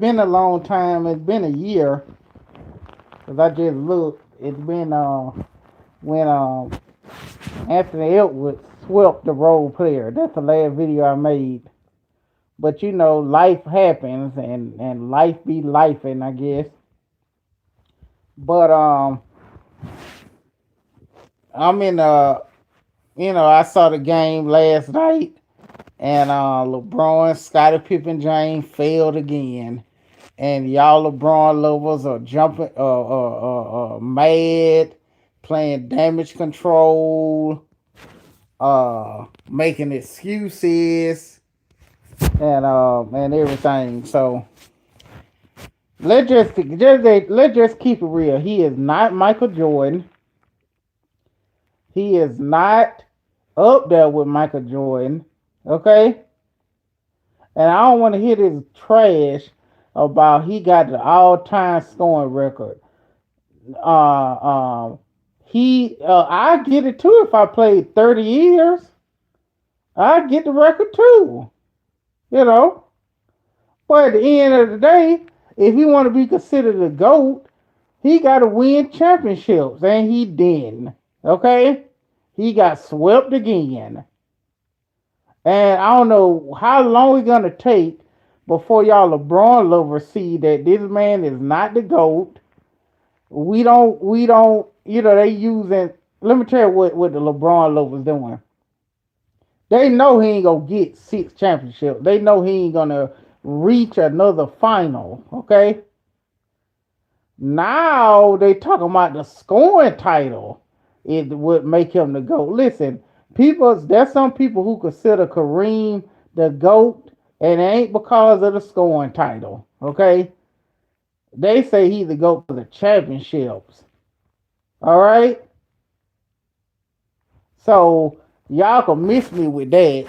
been a long time. It's been a year. Cause I just looked. It's been when Anthony Edwards swept the role player. That's the last video I made. But you know, life happens and life be life, and I guess. But I'm in I saw the game last night, and LeBron, Scottie Pippen, James failed again. And y'all LeBron lovers are jumping, mad, playing damage control, making excuses, and everything. So let's just keep it real. He is not Michael Jordan. He is not up there with Michael Jordan. Okay, and I don't want to hear this trash about he got the all-time scoring record. Uh, um, I get it too if I played 30 years. I get the record too. You know, but at the end of the day, if he want to be considered a GOAT, he got to win championships, and he didn't. Okay, he got swept again, and I don't know how long it's gonna take before y'all LeBron lovers see that this man is not the GOAT. We don't, they using, let me tell you what the LeBron lovers doing. They know he ain't gonna get six championships. They know he ain't gonna reach another final. Okay. Now they talking about the scoring title. It would make him the GOAT. Listen, there's some people who consider Kareem the GOAT, and it ain't because of the scoring title. Okay. They say he's the GOAT for the championships. All right. So y'all can miss me with that.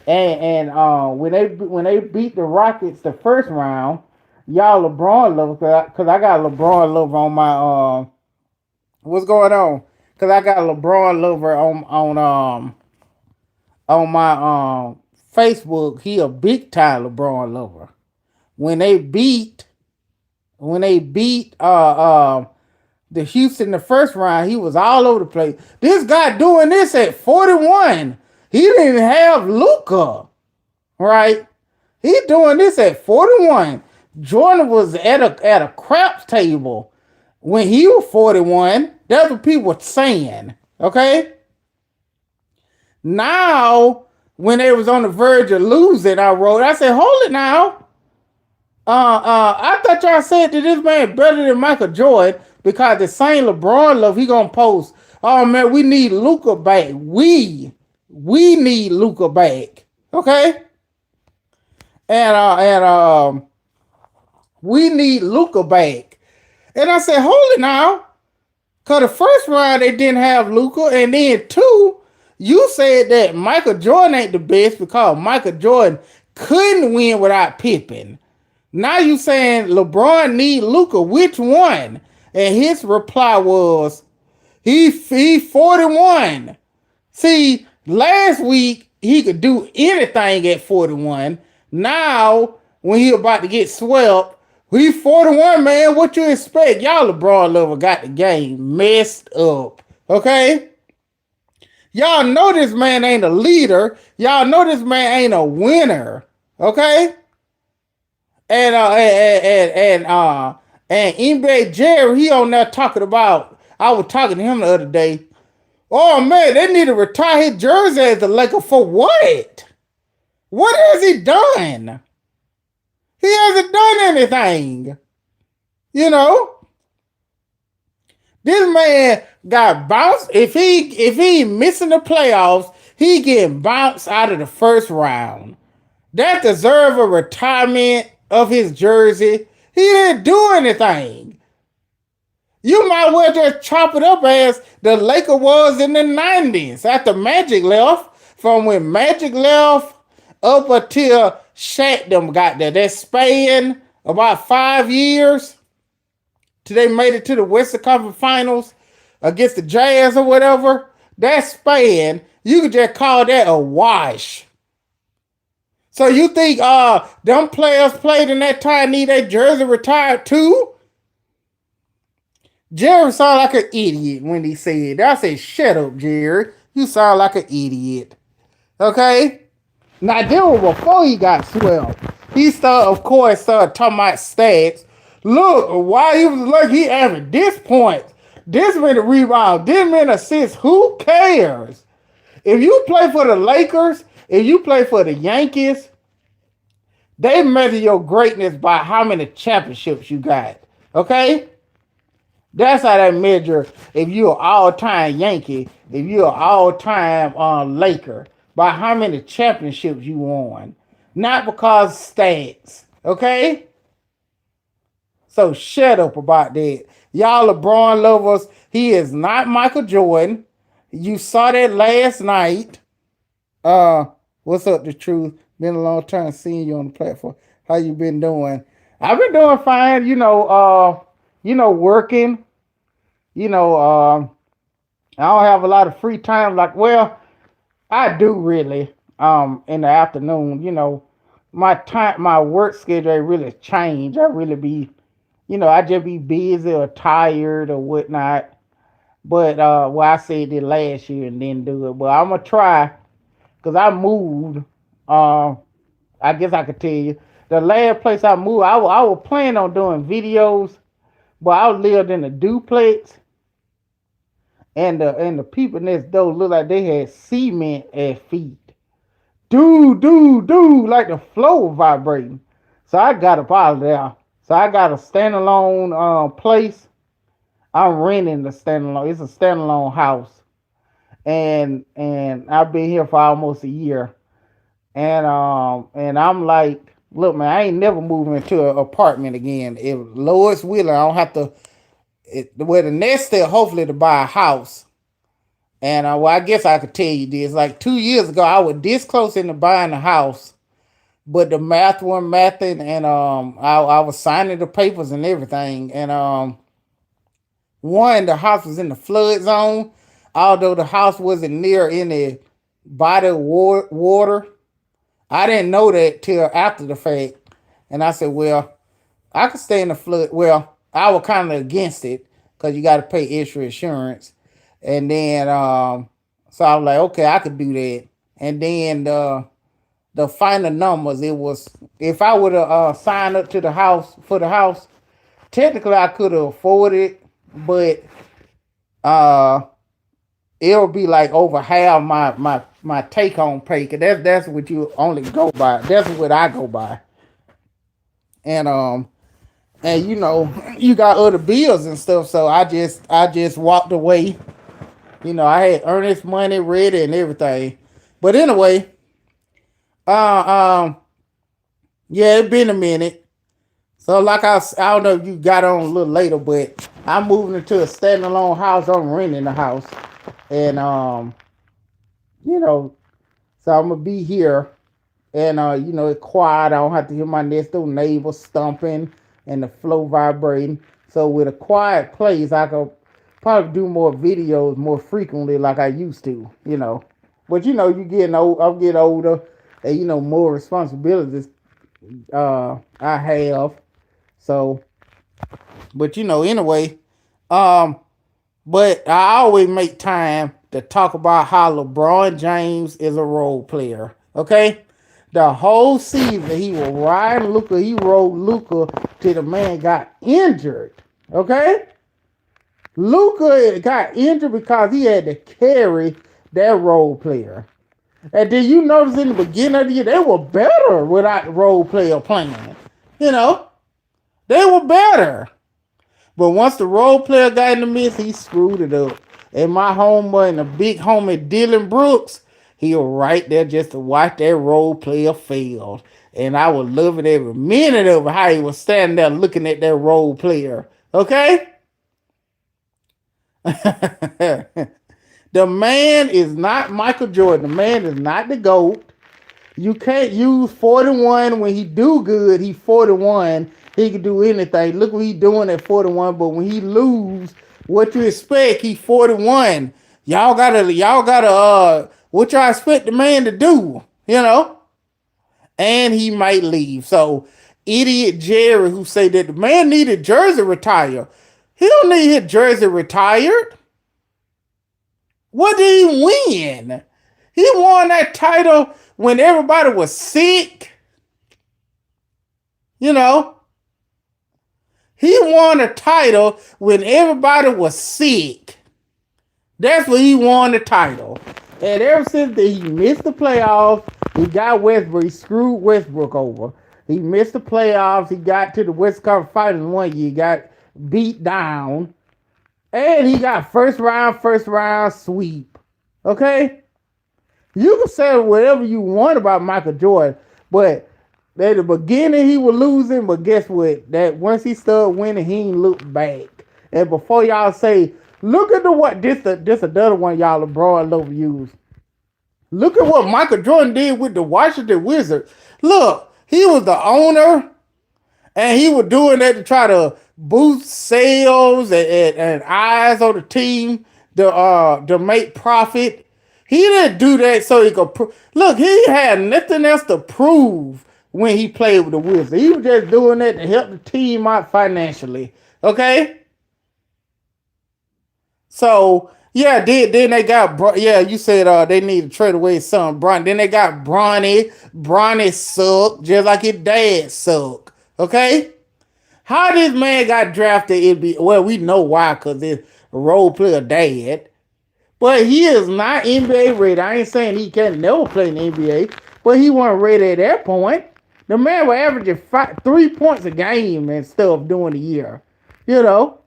And when they beat the Rockets the first round, y'all LeBron love, because I got LeBron lover on my what's going on? Because I got LeBron lover on my Facebook. He a big time LeBron lover. When they beat when they beat the Houston the first round, he was all over the place. This guy doing this at 41. He didn't even have Luca, right? He doing this at 41. Jordan was at a craps table when he was 41. That's what people were saying. Okay? Now, when they was on the verge of losing, I said, hold it now. I thought y'all said that this man better than Michael Jordan because the same LeBron love he gonna post. Oh man, we need Luca back. We need Luca back. Okay, and we need Luca back. And I said, hold it now, cause the first round they didn't have Luca, and then two, you said that Michael Jordan ain't the best because Michael Jordan couldn't win without Pippen. Now you saying LeBron need Luca? Which one? And his reply was, he 41. See, last week he could do anything at 41. Now, when he about to get swept, he 41, man. What you expect? Y'all LeBron lover got the game messed up. Okay? Y'all know this man ain't a leader. Y'all know this man ain't a winner. Okay? And NBA Jerry, he on there talking about. I was talking to him the other day. Oh man, they need to retire his jersey as a Laker for what? What has he done? He hasn't done anything. You know, this man got bounced. If he missing the playoffs, he getting bounced out of the first round. That deserve a retirement of his jersey. He didn't do anything. You might well just chop it up as the Lakers was in the 90s after Magic left. From when Magic left up until Shaq them got there. That span about 5 years till they made it to the Western Conference Finals against the Jazz or whatever. That span, you could just call that a wash. So you think them players played in that time need their jersey retired too? Jerry sounded like an idiot when he said that. I said, shut up, Jerry. You sound like an idiot. Okay? Now, then before he got swept, he started, of course, started talking about stats. Look, why he was like he averaged this points, this many rebounds, this many assists. Who cares? If you play for the Lakers, if you play for the Yankees, they measure your greatness by how many championships you got. Okay? That's how they measure if you're an all-time Yankee, if you're an all-time Laker, by how many championships you won. Not because stats. Okay? So shut up about that. Y'all LeBron lovers, he is not Michael Jordan. You saw that last night. Uh, what's up, the truth? Been a long time seeing you on the platform. How you been doing? I've been doing fine, working. You know, I don't have a lot of free time. Like, well, I do really. In the afternoon, my work schedule really changed. I really be, I just be busy or tired or whatnot. But I said it last year and didn't do it. But I'm gonna try because I moved. Uh, I guess I could tell you the last place I moved. I was planning on doing videos, but I lived in a duplex, and the people next door looked like they had cement as feet. Like the floor vibrating. So I got up out of there. So I got a standalone place. I'm renting the standalone. It's a standalone house, and I've been here for almost a year. And I'm like, look, man, I ain't never moving into an apartment again. If Lois Wheeler, I don't have to. Well, the next step, hopefully, to buy a house. And I guess I could tell you this. Like 2 years ago, I was this close into buying a house, but the math wasn't mathing, and I was signing the papers and everything. And one, the house was in the flood zone, although the house wasn't near any body of water. I didn't know that till after the fact, and I said, well, I could stay in the flood. Well, I was kind of against it because you got to pay extra insurance. And then, so I was like, okay, I could do that. And then the final numbers, it was if I would have signed up to the house for the house, technically I could have afforded it, but uh, it would be like over half my take home pay. Cause that's what you only go by. That's what I go by. And you got other bills and stuff. So I just walked away. I had earnest money ready and everything. But anyway, uh, um, yeah, it been a minute. So like I don't know if you got on a little later, but I'm moving into a standalone house. I'm renting the house, and you know, so I'm gonna be here, and it's quiet. I don't have to hear my next door neighbor stomping and the floor vibrating. So with a quiet place, I could probably do more videos more frequently like I used to. But you getting old, I'm getting older, and more responsibilities I have. So, but anyway, um, but I always make time to talk about how LeBron James is a role player. Okay, the whole season he was riding Luka. He rode Luka till the man got injured. Okay, Luka got injured because he had to carry that role player. And did you notice in the beginning of the year they were better without the role player playing? You know, they were better. But once the role player got in the mix, he screwed it up. And my homeboy and the big homie Dylan Brooks, he was right there just to watch that role player fail. And I was loving every minute of it, how he was standing there looking at that role player. Okay? The man is not Michael Jordan. The man is not the GOAT. You can't use 41 when he do good. He 41. He can do anything. Look what he doing at 41. But when he lose, what you expect? He 41. Y'all gotta what y'all expect the man to do? and he might leave. So idiot Jerry who say that the man needed jersey retired. He don't need his jersey retired. What did he win? He won that title when everybody was sick. You know, he won a title when everybody was sick. That's when he won the title. And ever since then, he missed the playoffs. He got Westbrook. He screwed Westbrook over. He missed the playoffs. He got to the West Conference Finals one year. He got beat down. And he got first round sweep. Okay? You can say whatever you want about Michael Jordan, but at the beginning he was losing, but guess what? That once he started winning, he ain't looked back. And before y'all say, look at the what this another one y'all LeBron overused. Look at what Michael Jordan did with the Washington Wizards. Look, he was the owner, and he was doing that to try to boost sales and eyes on the team to make profit. He didn't do that so he could look. He had nothing else to prove when he played with the Wizards. He was just doing that to help the team out financially. Okay. So yeah, then they got you said they need to trade away his son Bron. Then they got Bronny. Bronny sucked just like his dad sucked. Okay, how this man got drafted? Well, we know why, because it's a role player dad. But he is not NBA ready. I ain't saying he can never play in the NBA, but he wasn't ready at that point. The man was averaging 3 points a game and stuff during the year. You know.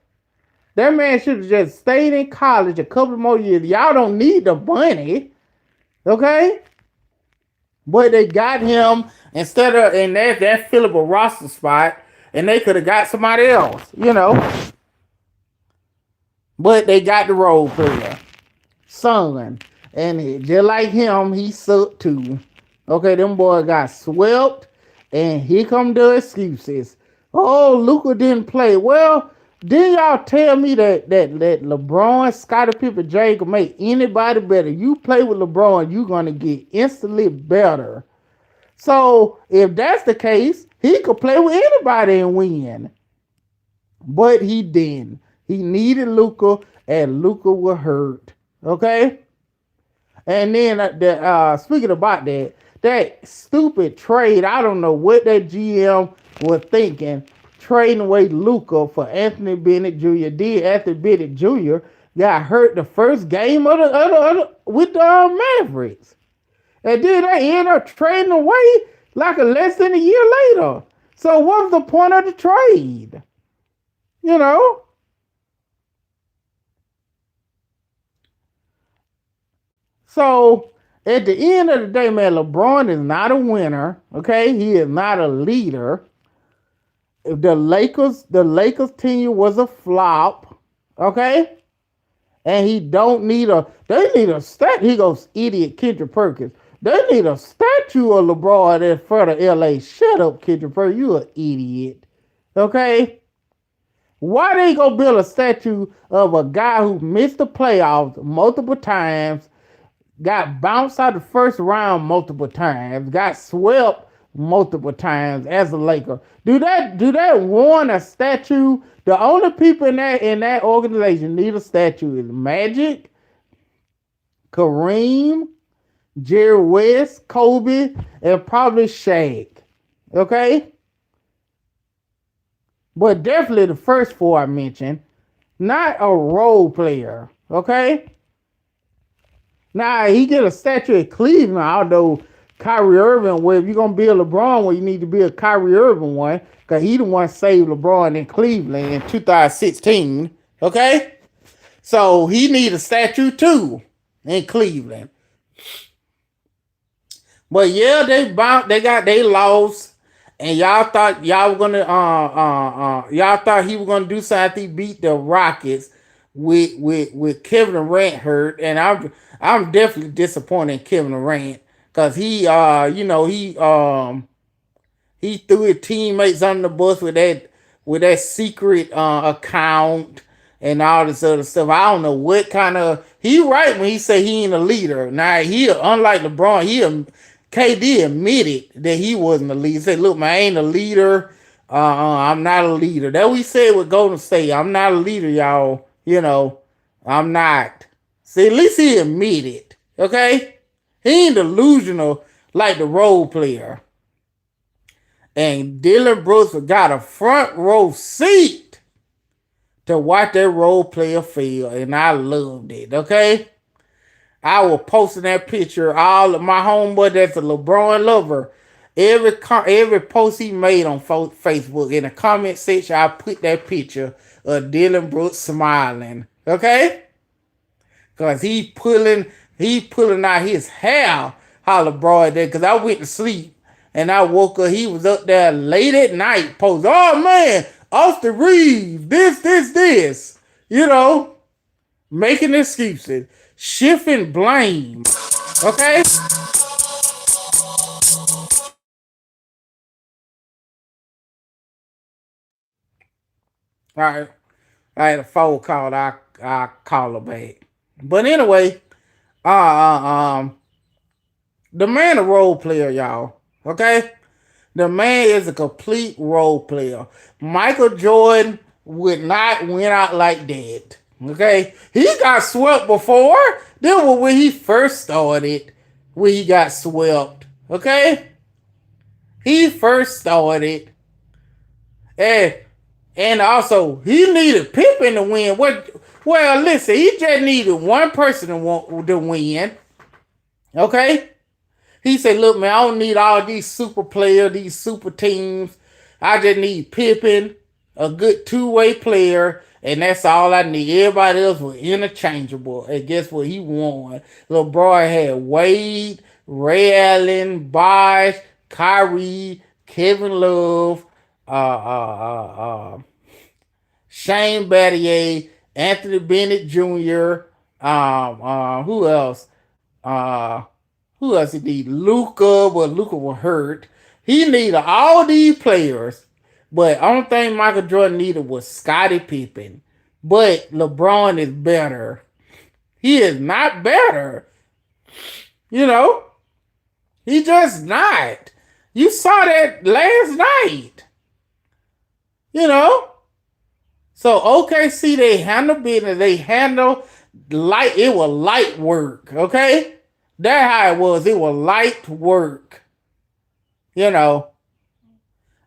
That man should have just stayed in college a couple more years. Y'all don't need the money. Okay? But they got him instead of, and that fill up a roster spot, and they could have got somebody else, you know. But they got the role player. Son. And just like him, he sucked too. Okay, them boys got swept, and here come the excuses. Oh, Luka didn't play. Well, then y'all tell me that LeBron, Scottie Pippen, Jay can make anybody better. You play with LeBron, you're going to get instantly better. So if that's the case, he could play with anybody and win. But he didn't. He needed Luka, and Luka was hurt. Okay? And then speaking about that stupid trade, I don't know what that GM was thinking, trading away Luka for Anthony Bennett Jr. Did Anthony Bennett Jr. got hurt the first game with the Mavericks. And then they ended up trading away like less than a year later. So what was the point of the trade? You know? So at the end of the day, man, LeBron is not a winner. Okay? He is not a leader. The Lakers tenure was a flop. Okay? And he don't need they need a statue. He goes, idiot Kendrick Perkins. They need a statue of LeBron in front of LA. Shut up, Kendrick Perkins. You an idiot. Okay? Why they go build a statue of a guy who missed the playoffs multiple times, got bounced out the first round multiple times, got swept multiple times as a Laker? Do that warrant a statue? The only people in that organization need a statue is Magic, Kareem, Jerry West, Kobe, and probably Shaq. Okay? But definitely the first four I mentioned, not a role player. Okay? Now, he get a statue at Cleveland, although Kyrie Irving, well, if you're going to be a LeBron one, you need to be a Kyrie Irving one, because he the one saved LeBron in Cleveland in 2016. Okay? So he need a statue too in Cleveland. But yeah, they lost, and y'all thought y'all were gonna y'all thought he was gonna do something. He beat the Rockets with Kevin Durant hurt, and I'm definitely disappointed in Kevin Durant, because he he threw his teammates under the bus with that secret account and all this other stuff. I don't know what kind of, he right when he say he ain't a leader. Now he, unlike LeBron, he KD admitted that he wasn't a leader. He said, "Look, man, I ain't a leader. I'm not a leader." That we said with Golden State. I'm not a leader, y'all. I'm not. See, at least he admitted. Okay, he ain't delusional like the role player. And Dylan Brooks got a front row seat to watch that role player fail, and I loved it. Okay. I was posting that picture. All of my homeboy that's a LeBron lover. Every post he made on Facebook in the comment section, I put that picture of Dylan Brooks smiling. Okay, cause he pulling out his hair. How LeBron did. Cause I went to sleep and I woke up. He was up there late at night posting. Oh man, Austin Reeves, this. Making excuses, shifting blame. Okay? All right. I had a phone call. I call her back. But anyway, uh, uh um, the man a role player, y'all. Okay? The man is a complete role player. Michael Jordan would not win out like that. Okay? He got swept before. Then was when he first started, when he got swept. Okay? He first started. And and also he needed Pippen to win. Well, listen, he just needed one person to win. Okay? He said, look, man, I don't need all these super players, these super teams. I just need Pippen, a good two-way player, and that's all I need. Everybody else was interchangeable. And guess what? He won. LeBron had Wade, Ray Allen, Bosh, Kyrie, Kevin Love, uh, uh, uh, uh, Shane Battier, Anthony Bennett Jr., who else? Uh, who else he need? Luca, but Luca was hurt. He needed all these players, but only thing Michael Jordan needed was Scottie Pippen. But LeBron is better. He is not better. You know, he just not. You saw that last night. You know, so OKC they handle business. They handle light. It was light work. Okay, that's how it was. It was light work. You know,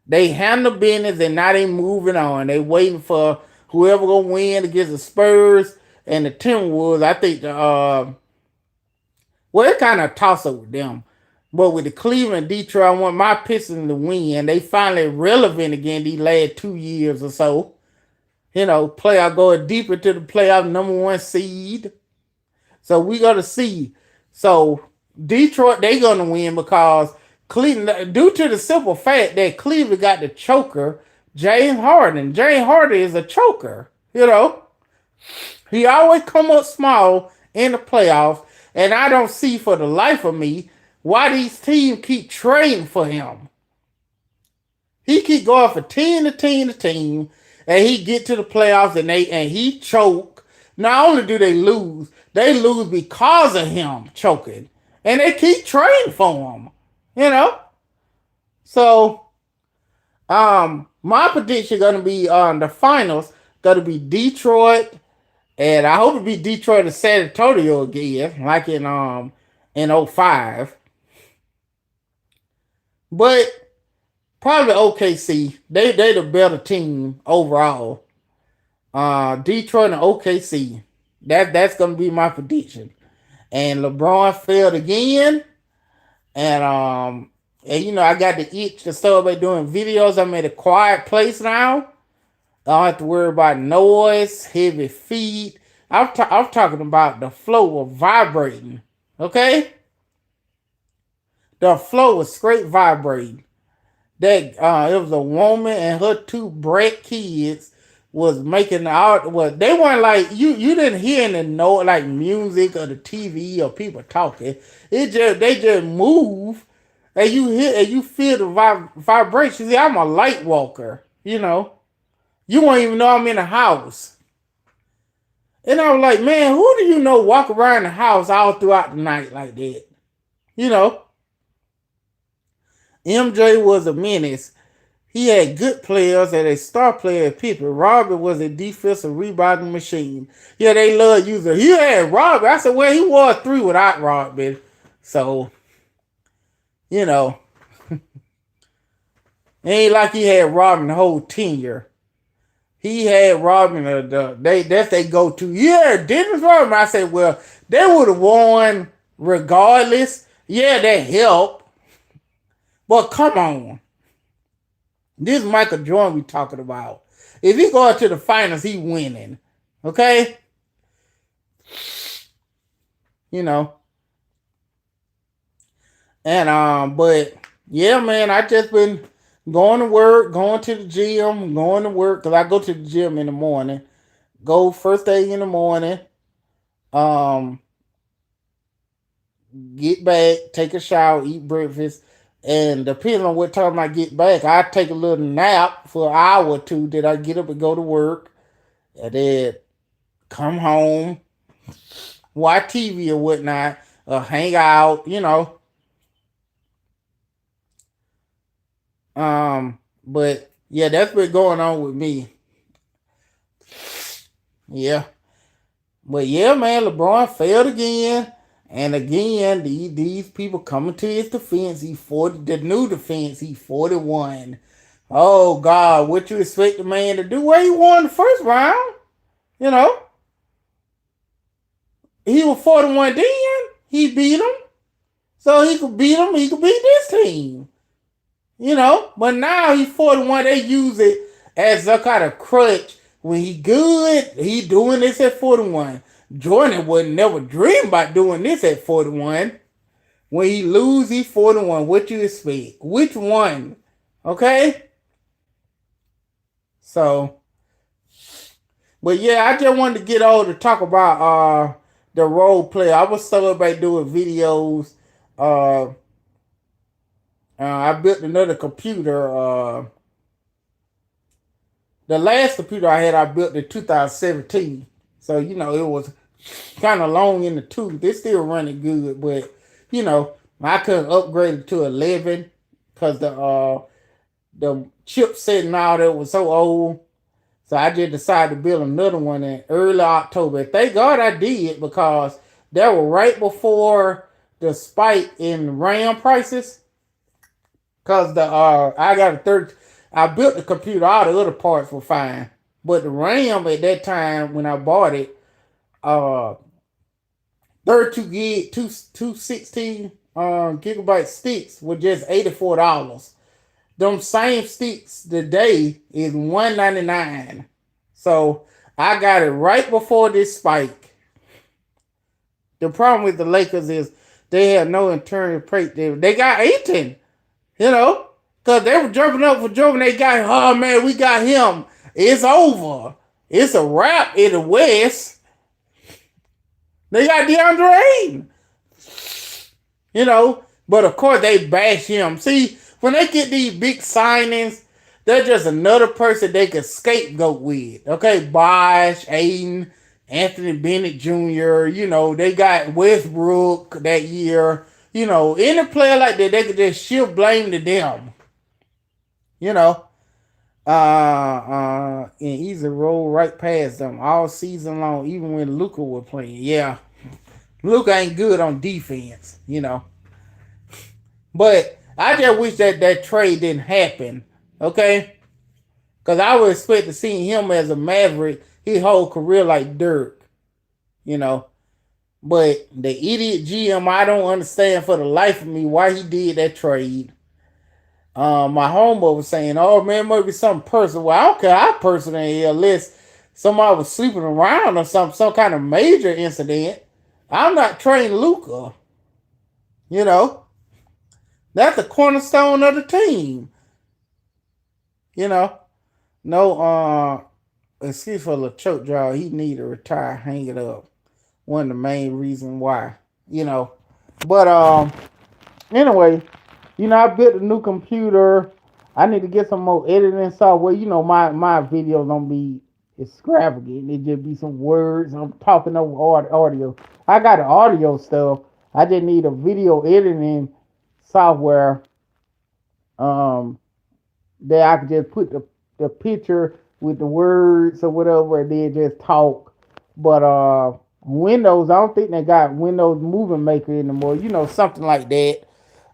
they handle business and now they moving on. They waiting for whoever gonna win against the Spurs and the Timberwolves. I think well, it kind of toss up with them. But with the Cleveland, Detroit, I want my Pistons to win. They finally relevant again these last 2 years or so. Playoff going deeper to the playoff, number one seed. So we got to see. So Detroit, they gonna win because Cleveland, due to the simple fact that Cleveland got the choker, James Harden. James Harden is a choker. He always come up small in the playoffs, and I don't see for the life of me why these teams keep trading for him. He keep going from team to team to team, and he get to the playoffs and he choke. Not only do they lose because of him choking, and they keep trading for him. So my prediction gonna be on the finals. Gonna be Detroit, and I hope it be Detroit and San Antonio again, like in '05. But probably OKC. They the better team overall. Detroit and OKC. That's gonna be my prediction. And LeBron failed again. And I got the itch to start by doing videos. I'm in a quiet place now. I don't have to worry about noise, heavy feet. I'm talking about the flow was vibrating. Okay? The flow was straight vibrating. That it was a woman and her two brat kids was making the art. Well, they weren't like you didn't hear any note like music or the TV or people talking. They just move and you hear and you feel the vibration. See, I'm a light walker. You won't even know I'm in the house. And I was like, man, who do you know walk around the house all throughout the night like that? You know. MJ was a menace. He had good players and a star player at Pippen. Robert was a defensive rebounding machine. Yeah, they love using. He had Robert. I said, well, he was 3 without Robert. So, you know, it ain't like he had Robin the whole tenure. He had Robin. That's they go to. Yeah, Dennis Robin. I said, well, they would have won regardless. Yeah, that helped. But come on. This Michael Jordan we talking about. If he go to the finals, he winning. Okay? You know. And but yeah, man, I just been going to work, going to the gym, going to work, because I go to the gym in the morning. Go first thing in the morning. Um, get back, take a shower, eat breakfast. And depending on what time I get back, I take a little nap for an hour or two. Then I get up and go to work. And then come home, watch TV or whatnot, or hang out, you know. But yeah, that's been going on with me. Yeah. But yeah, man, LeBron failed again. And again, these people coming to his defense. He 40, the new defense, he 41. Oh God, what you expect the man to do? Well, he won the first round. You know, he was 41 then. He beat him. So he could beat him. He could beat this team. You know, but now he's 41. They use it as a kind of crutch. When he good, he doing this at 41. Jordan would never dream about doing this at 41. When he lose, he's 41. What you expect? Which one? Okay? So, but yeah, I just wanted to get on to talk about the role play. I was still about doing videos. Uh, I built another computer. The last computer I had, I built in 2017. So, you know, it was kind of long in the tooth. It's still running good, but, you know, I couldn't upgrade it to 11 because the chipset and all that was so old. So I just decided to build another one in early October. Thank God I did, because that was right before the spike in RAM prices. Cause I got a I built the computer, all the other parts were fine. But the RAM at that time when I bought it, 32 gig, 216 gigabyte sticks were just $84. Them same sticks today is $199. So I got it right before this spike. The problem with the Lakers is they have no internal plate. They got 18, you know, because they were jumping up for Jordan. They got, oh man, we got him. It's over. It's a wrap in the West. They got DeAndre Ayton. You know, but of course they bash him. See, when they get these big signings, they're just another person they can scapegoat with. Okay, Bosh, Aiden, Anthony Bennett Jr., you know, they got Westbrook that year. You know, any player like that, they could just shift blame to them. You know, and easy roll right past them all season long, even when Luka was playing. Yeah, Luka ain't good on defense, you know. But I just wish that trade didn't happen, okay? Because I would expect to see him as a Maverick his whole career like Dirk, you know. But the idiot GM, I don't understand for the life of me why he did that trade. My homeboy was saying, oh man, it might be something personal. Well, I don't care how personal it is, unless somebody was sleeping around or some kind of major incident. I'm not trading Luka, you know. That's the cornerstone of the team. You know. No, excuse for the choke job. He need to retire, hang it up. One of the main reasons why. You know. But anyway, you know, I built a new computer. I need to get some more editing software. You know, my videos don't be extravagant. It just be some words. I'm talking over audio. I got the audio stuff. I just need a video editing software Um, that I could just put the picture with the words or whatever, and then just talk. But Windows, I don't think they got Windows Movie Maker anymore. You know, something like that.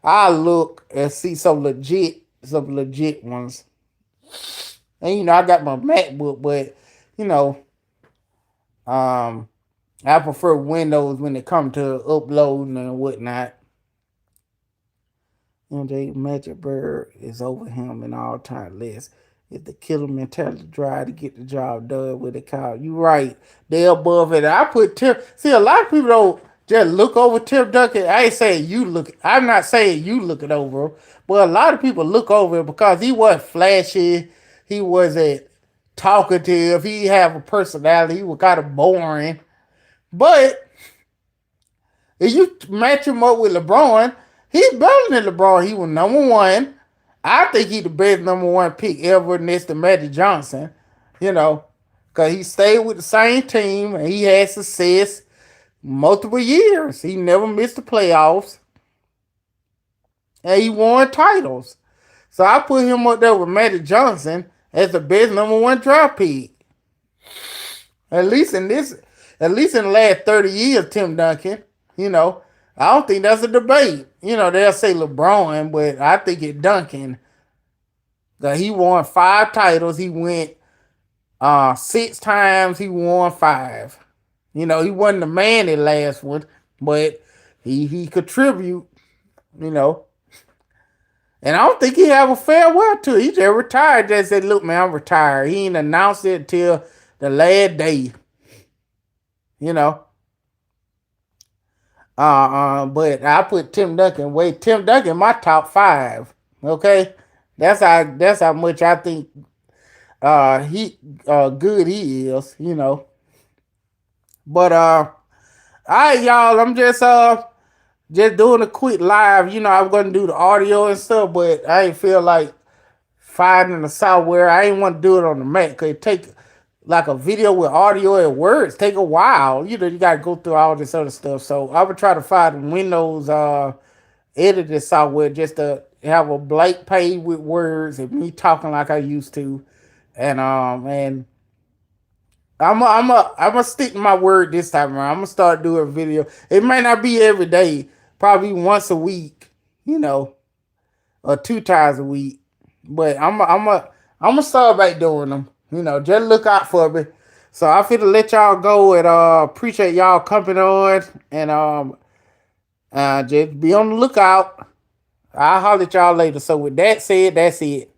I look and see some legit ones. And you know, I got my MacBook, but you know, um, I prefer Windows when it comes to uploading and whatnot. MJ Magic Bird is over him in all time list. If the killer mentality drive to get the job done with the cow. You right. They above it. I put Tim. See, a lot of people don't just look over Tim Duncan. I ain't saying you look. I'm not saying you look it over, but a lot of people look over it because he wasn't flashy. He wasn't talkative. He have a personality. He was kind of boring. But if you match him up with LeBron, he's better than LeBron. He was number one. I think he's the best number one pick ever next to Magic Johnson. You know, because he stayed with the same team and he had success multiple years. He never missed the playoffs and he won titles. So I put him up there with Magic Johnson as the best number one draft pick. At least in this, at least in the last 30 years, Tim Duncan. You know, I don't think that's a debate. You know, they'll say LeBron, but I think it's Duncan. That he won 5 titles. He went 6 times. He won 5. You know, he wasn't the man in last one, but he contribute. You know, and I don't think he have a farewell to it. He just retired. Just said, "Look, man, I'm retired." He ain't announced it until the last day. You know. But I put Tim Duncan. Wait, Tim Duncan, my top 5. Okay, that's how much I think he good he is. You know, but all right, y'all. I'm just doing a quick live. You know, I'm gonna do the audio and stuff, but I ain't feel like finding the software. I ain't want to do it on the Mac. Cause it take like a video with audio and words take a while. You know, you gotta go through all this other stuff. So I would try to find Windows editing software just to have a blank page with words and me talking like I used to. And I'm a stick to my word this time around. I'm gonna start doing video. It may not be every day, probably once a week, you know, or 2 times a week. But I'm gonna start back doing them. You know, just look out for me. So I feel to let y'all go and appreciate y'all coming on and just be on the lookout. I'll holler at y'all later. So with that said, that's it.